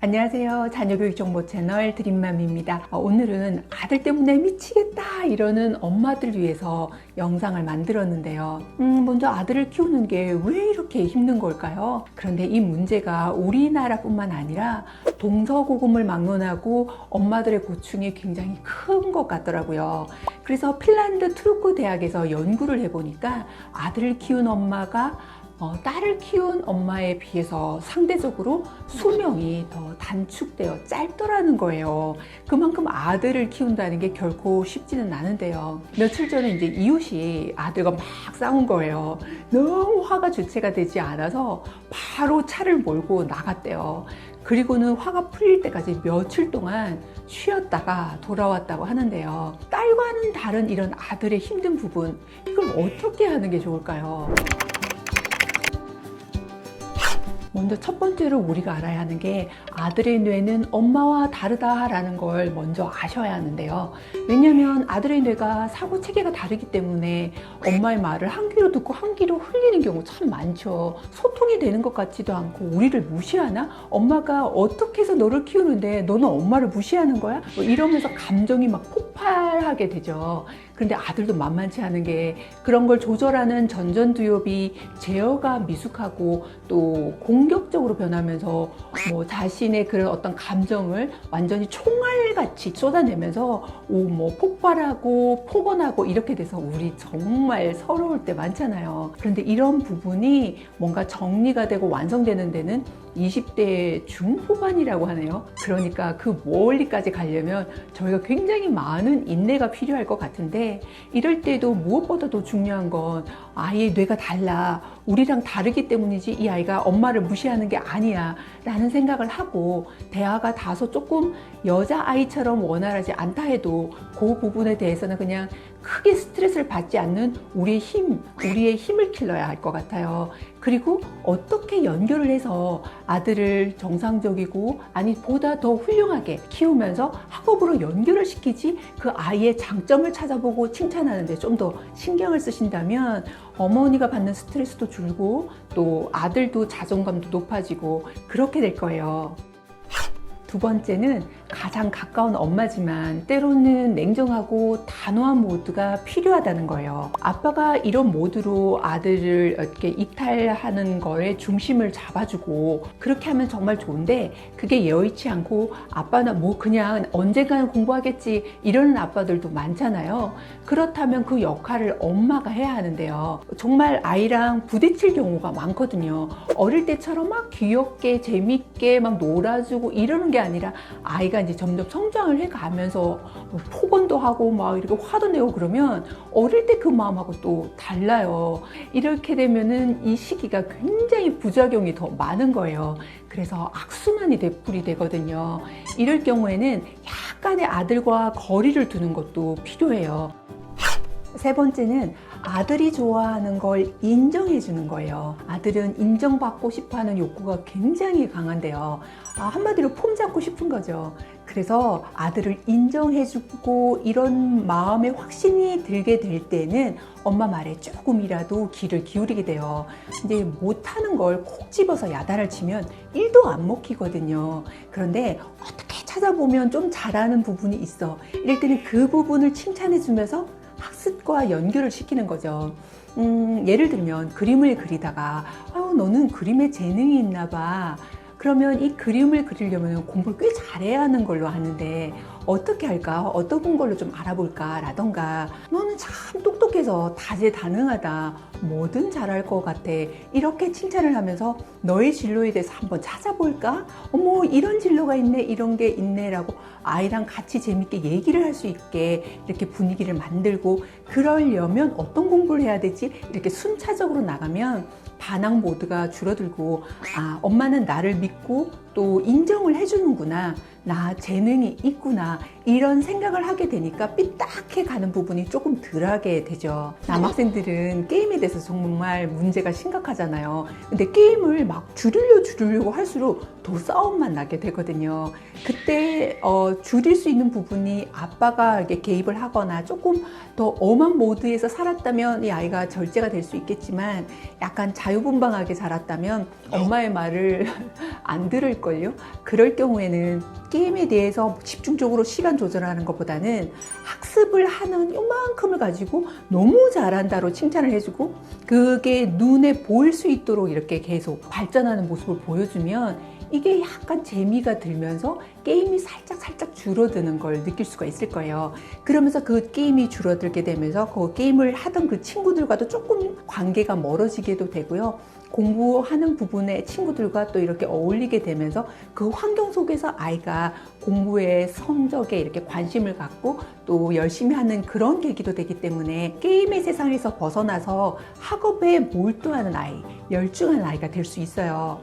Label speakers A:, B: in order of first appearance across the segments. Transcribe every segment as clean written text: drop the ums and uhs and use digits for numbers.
A: 안녕하세요. 자녀교육 정보 채널 드림맘입니다. 오늘은 아들 때문에 미치겠다 이러는 엄마들 위해서 영상을 만들었는데요. 먼저 아들을 키우는 게 왜 이렇게 힘든 걸까요? 그런데 이 문제가 우리나라뿐만 아니라 동서고금을 막론하고 엄마들의 고충이 굉장히 큰 것 같더라고요. 그래서 핀란드 투르크 대학에서 연구를 해보니까 아들을 키운 엄마가 딸을 키운 엄마에 비해서 상대적으로 수명이 더 단축되어 짧더라는 거예요. 그만큼 아들을 키운다는 게 결코 쉽지는 않은데요. 며칠 전에 이제 이웃이 아들과 막 싸운 거예요. 너무 화가 주체가 되지 않아서 바로 차를 몰고 나갔대요. 그리고는 화가 풀릴 때까지 며칠 동안 쉬었다가 돌아왔다고 하는데요. 딸과는 다른 이런 아들의 힘든 부분, 이걸 어떻게 하는 게 좋을까요? 먼저 첫 번째로 우리가 알아야 하는 게 아들의 뇌는 엄마와 다르다라는 걸 먼저 아셔야 하는데요. 왜냐하면 아들의 뇌가 사고 체계가 다르기 때문에 엄마의 말을 한 귀로 듣고 한 귀로 흘리는 경우 참 많죠. 소통이 되는 것 같지도 않고 우리를 무시하나? 엄마가 어떻게 해서 너를 키우는데 너는 엄마를 무시하는 거야? 이러면서 감정이 막 폭발하게 되죠. 그런데 아들도 만만치 않은 게 그런 걸 조절하는 전전두엽이 제어가 미숙하고 또 공격적으로 변하면서 자신의 그런 어떤 감정을 완전히 총알같이 쏟아내면서 폭발하고 폭언하고 이렇게 돼서 우리 정말 서러울 때 많잖아요. 그런데 이런 부분이 뭔가 정리가 되고 완성되는 데는 20대 중후반이라고 하네요. 그러니까 그 멀리까지 가려면 저희가 굉장히 많은 인내가 필요할 것 같은데, 이럴 때도 무엇보다도 중요한 건 아이의 뇌가 달라, 우리랑 다르기 때문이지 이 아이가 엄마를 무시하는 게 아니야 라는 생각을 하고, 대화가 다소 조금 여자아이처럼 원활하지 않다 해도 그 부분에 대해서는 그냥 크게 스트레스를 받지 않는 우리의 힘을 길러야 할 것 같아요. 그리고 어떻게 연결을 해서 아들을 정상적이고 보다 더 훌륭하게 키우면서 학업으로 연결을 시키지, 그 아이의 장점을 찾아보고 칭찬하는데 좀 더 신경을 쓰신다면 어머니가 받는 스트레스도 줄고 또 아들도 자존감도 높아지고 그렇게 될 거예요. 두 번째는 가장 가까운 엄마지만 때로는 냉정하고 단호한 모드가 필요하다는 거예요. 아빠가 이런 모드로 아들을 이렇게 이탈하는 거에 중심을 잡아주고 그렇게 하면 정말 좋은데, 그게 여의치 않고 아빠는 그냥 언젠가는 공부하겠지 이러는 아빠들도 많잖아요. 그렇다면 그 역할을 엄마가 해야 하는데요. 정말 아이랑 부딪힐 경우가 많거든요. 어릴 때처럼 막 귀엽게 재밌게 막 놀아주고 이러는 게 아니라 아이가 이제 점점 성장을 해가면서 폭언도 하고 막 이렇게 화도 내고 그러면 어릴 때 그 마음하고 또 달라요. 이렇게 되면은 이 시기가 굉장히 부작용이 더 많은 거예요. 그래서 악순환이 되풀이 되거든요. 이럴 경우에는 약간의 아들과 거리를 두는 것도 필요해요. 세 번째는 아들이 좋아하는 걸 인정해 주는 거예요. 아들은 인정받고 싶어 하는 욕구가 굉장히 강한데요. 한마디로 폼 잡고 싶은 거죠. 그래서 아들을 인정해 주고 이런 마음에 확신이 들게 될 때는 엄마 말에 조금이라도 귀를 기울이게 돼요. 이제 못하는 걸 콕 집어서 야단을 치면 1도 안 먹히거든요. 그런데 어떻게 찾아보면 좀 잘하는 부분이 있어. 이럴 때는 그 부분을 칭찬해 주면서 학습과 연결을 시키는 거죠. 예를 들면 그림을 그리다가 너는 그림에 재능이 있나 봐. 그러면 이 그림을 그리려면 공부를 꽤 잘해야 하는 걸로 아는데 어떻게 할까? 어떤 걸로 좀 알아볼까? 라던가 너는 참 똑똑해서 다재다능하다. 뭐든 잘할 것 같아. 이렇게 칭찬을 하면서 너의 진로에 대해서 한번 찾아볼까? 어머, 이런 진로가 있네, 이런 게 있네 라고 아이랑 같이 재밌게 얘기를 할 수 있게 이렇게 분위기를 만들고, 그러려면 어떤 공부를 해야 되지? 이렇게 순차적으로 나가면 반항 모드가 줄어들고, 엄마는 나를 믿고 또 인정을 해주는구나, 나 재능이 있구나, 이런 생각을 하게 되니까 삐딱해 가는 부분이 조금 덜하게 되죠. 남학생들은 게임에 대해서 정말 문제가 심각하잖아요. 근데 게임을 막 줄이려고 할수록 더 싸움만 나게 되거든요. 그때 줄일 수 있는 부분이 아빠가 이렇게 개입을 하거나 조금 더 엄한 모드에서 살았다면 이 아이가 절제가 될 수 있겠지만, 약간 자유분방하게 자랐다면 엄마의 말을 안 들을 될걸요. 그럴 경우에는 게임에 대해서 집중적으로 시간 조절하는 것보다는 학습을 하는 요만큼을 가지고 너무 잘한다로 칭찬을 해주고, 그게 눈에 보일 수 있도록 이렇게 계속 발전하는 모습을 보여주면 이게 약간 재미가 들면서 게임이 살짝 줄어드는 걸 느낄 수가 있을 거예요. 그러면서 그 게임이 줄어들게 되면서 그 게임을 하던 그 친구들과도 조금 관계가 멀어지게도 되고요. 공부하는 부분에 친구들과 또 이렇게 어울리게 되면서 그 환경 속에서 아이가 공부의 성적에 이렇게 관심을 갖고 또 열심히 하는 그런 계기도 되기 때문에 게임의 세상에서 벗어나서 학업에 몰두하는 아이, 열중한 아이가 될 수 있어요.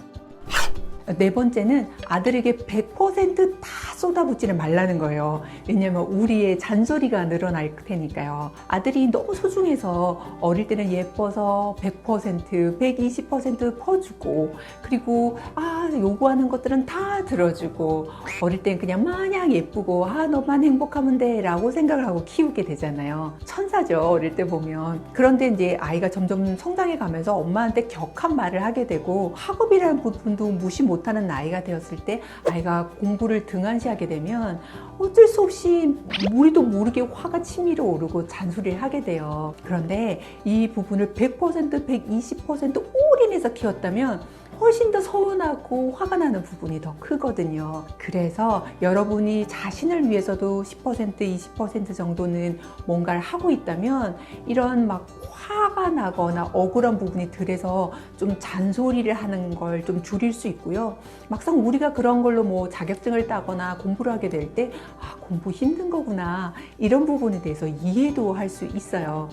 A: 네 번째는 아들에게 100%다 쏟아붓지는 말라는 거예요. 왜냐면 우리의 잔소리가 늘어날 테니까요. 아들이 너무 소중해서 어릴 때는 예뻐서 100%, 120% 퍼주고, 그리고 요구하는 것들은 다 들어주고, 어릴 땐 그냥 마냥 예쁘고 너만 행복하면 돼 라고 생각을 하고 키우게 되잖아요. 천사죠, 어릴 때 보면. 그런데 이제 아이가 점점 성장해 가면서 엄마한테 격한 말을 하게 되고, 학업이라는 부분도 무시 못하는 나이가 되었을 때 아이가 공부를 등한시하게 되면 어쩔 수 없이 우리도 모르게 화가 치밀어 오르고 잔소리를 하게 돼요. 그런데 이 부분을 100%, 120% 올인해서 키웠다면 훨씬 더 서운하고 화가 나는 부분이 더 크거든요. 그래서 여러분이 자신을 위해서도 10%, 20% 정도는 뭔가를 하고 있다면 이런 막 화가 나거나 억울한 부분이 덜해서 좀 잔소리를 하는 걸 좀 줄일 수 있고요. 막상 우리가 그런 걸로 뭐 자격증을 따거나 공부를 하게 될 때 공부 힘든 거구나, 이런 부분에 대해서 이해도 할 수 있어요.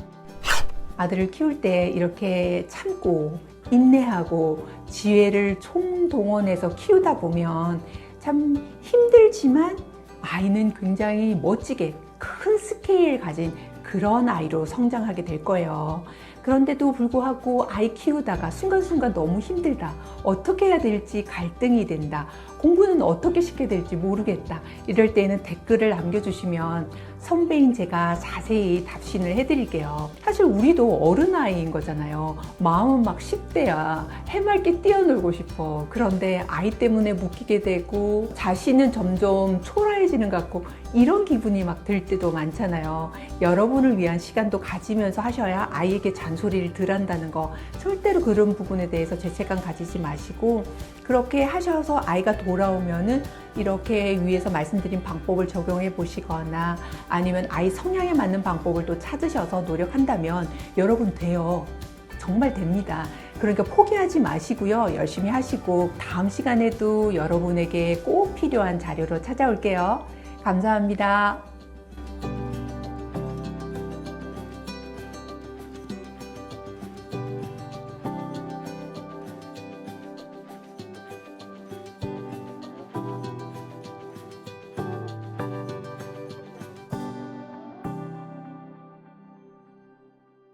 A: 아들을 키울 때 이렇게 참고 인내하고 지혜를 총동원해서 키우다 보면 참 힘들지만 아이는 굉장히 멋지게 큰 스케일 가진 그런 아이로 성장하게 될 거예요. 그런데도 불구하고 아이 키우다가 순간순간 너무 힘들다, 어떻게 해야 될지 갈등이 된다, 공부는 어떻게 시켜야 될지 모르겠다, 이럴 때는 댓글을 남겨주시면 선배인 제가 자세히 답신을 해드릴게요. 사실 우리도 어른아이인 거잖아요. 마음은 막 10대야. 해맑게 뛰어놀고 싶어. 그런데 아이 때문에 묶이게 되고 자신은 점점 초라해지는 것 같고 이런 기분이 막 들 때도 많잖아요. 여러분을 위한 시간도 가지면서 하셔야 아이에게 잔소리를 덜 한다는 거, 절대로 그런 부분에 대해서 죄책감 가지지 마시고, 그렇게 하셔서 아이가 돌아오면은 이렇게 위에서 말씀드린 방법을 적용해 보시거나 아니면 아이 성향에 맞는 방법을 또 찾으셔서 노력한다면 여러분 돼요. 정말 됩니다. 그러니까 포기하지 마시고요. 열심히 하시고 다음 시간에도 여러분에게 꼭 필요한 자료로 찾아올게요. 감사합니다.